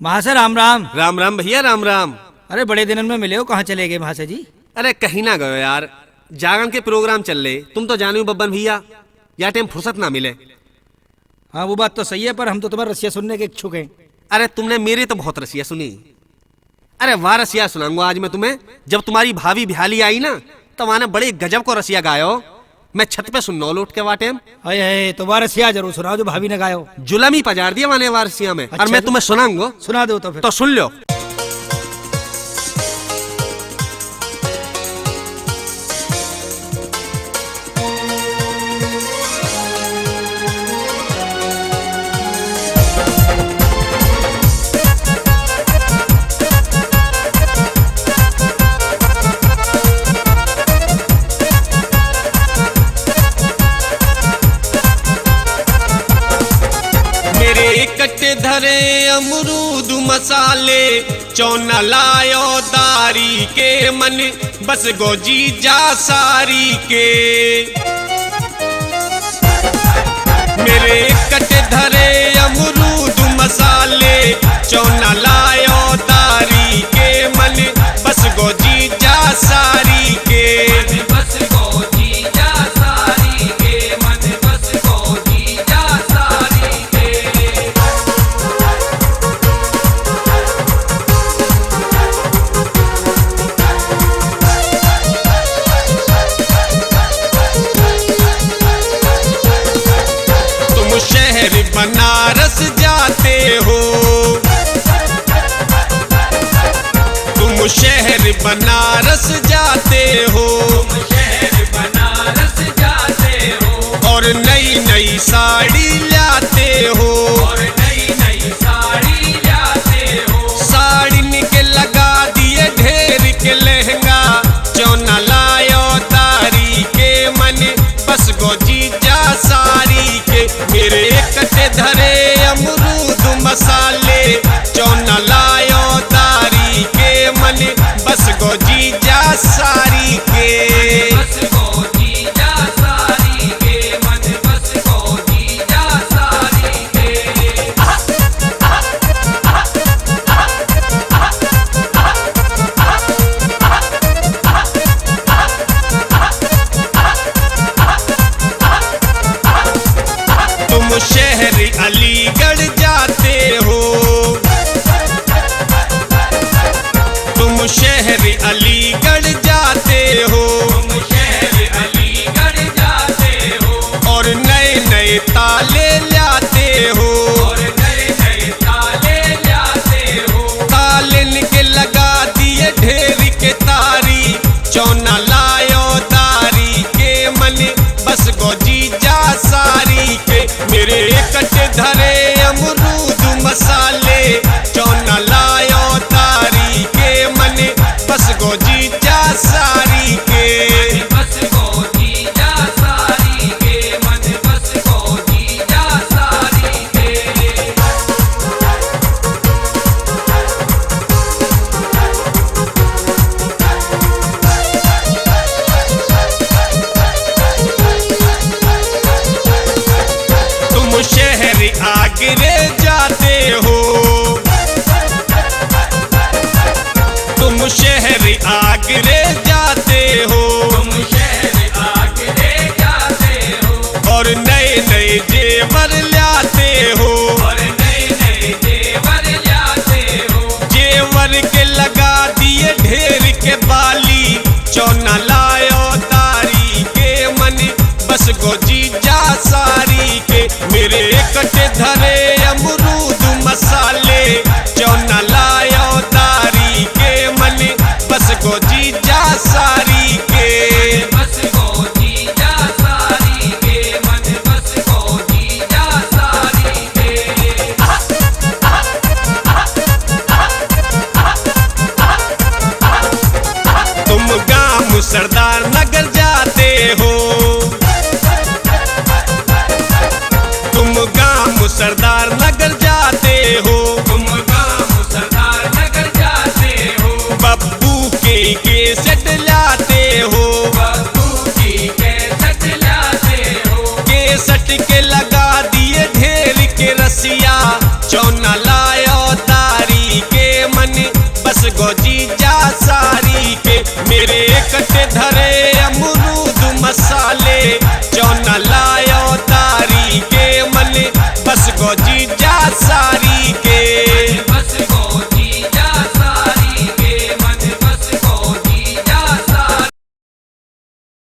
महाशय राम राम। राम राम भैया, राम राम। अरे बड़े दिनों में मिले हो, कहाँ चले गए महाशय जी? अरे कहीं ना गयो यार, जागरण के प्रोग्राम चल रहे, तुम तो जानो बब्बन भैया, या टाइम फुर्सत ना मिले। हाँ वो बात तो सही है, पर हम तो तुम्हारा रसिया सुनने के इच्छुक हैं। अरे तुमने मेरे तो बहुत रसिया सुनी। अरे वाह रसिया सुनाऊंगा आज मैं तुम्हें। जब तुम्हारी भाभी बिहाली आई ना, तो वहां बड़े गजब को रसिया गायो। मैं छत पे सुनना लौट के वाटे अये तो वाह रसिया जरूर सुनाओ जो भाभी ने गायो। जुलमी पजार दिया माने वारसिया में। अच्छा और मैं जी। तुम्हें सुनाऊंगा, सुना दो तो फिर। तो सुन लो। कट्टे धरे अमरूद मसाले, चौना लायो दारी के मन बस गोजी जा सारी के। मेरे कट्टे धरे अमरूद मसाले, चौना लायो दारी के मन बस गोजी जा सारी के। बस गोजी जा सारी के मन बस गोजी जा सारी के। शहर बनारस जाते हो, तुम शहर बनारस जाते हो, शहर बनारस जाते हो। और नई नई साड़ी लाते हो, और नई नई साड़ी लाते हो। साड़ी निके लगा दिए ढेर के लहंगा, चौना लायो तारी के मन बस गोजी जा सारी के। मेरे कट्टे धरे अमरूद मसाले, चौना लायो तारी के मन बस गोजी जा सारी के। बस गोजी जा सारी के मन बस गोजी जा सारी के। तुम शहर अलीगढ़ जाते हो, तुम शहर अलीगढ़ जाते हो, तुम शहर अलीगढ़ जाते हो। और नए नए ताले लाते हो, और नए नए ताले लाते हो। ताले के लगा दिए ढेर के तारी, चौना लायो तारी के मन बस गोजी जा सारी के। मेरे कट्टे धरे अमरूद मसाले, चौना लायो तारी के मन बस गोजी जा सारी के। बस गोजी जा सारी के मन बस गोजी जा सारी के। तुम शहर आगरे जाते हो, तुम शहर आगरे जाते हो, तुम शहर आगरे जाते हो। और नए नए जेवर लाते हो, और नए नए जेवर लाते हो। जेवर के लगा दिए ढेर के बाली, चौना लायो तारी के मन बस गोजी जा सारी के। मेरे कट्टे धरे अमरूद मसाले, चौना लायो तारी के मन बस गोजी जा सारी के। बस गोजी जा सारी के मन बस गोजी जा सारी के। तुम गांव सरदार नगर जाते हो, तुम गांव सरदार नगर जाते हो, कटे धरे अमरूद मसाले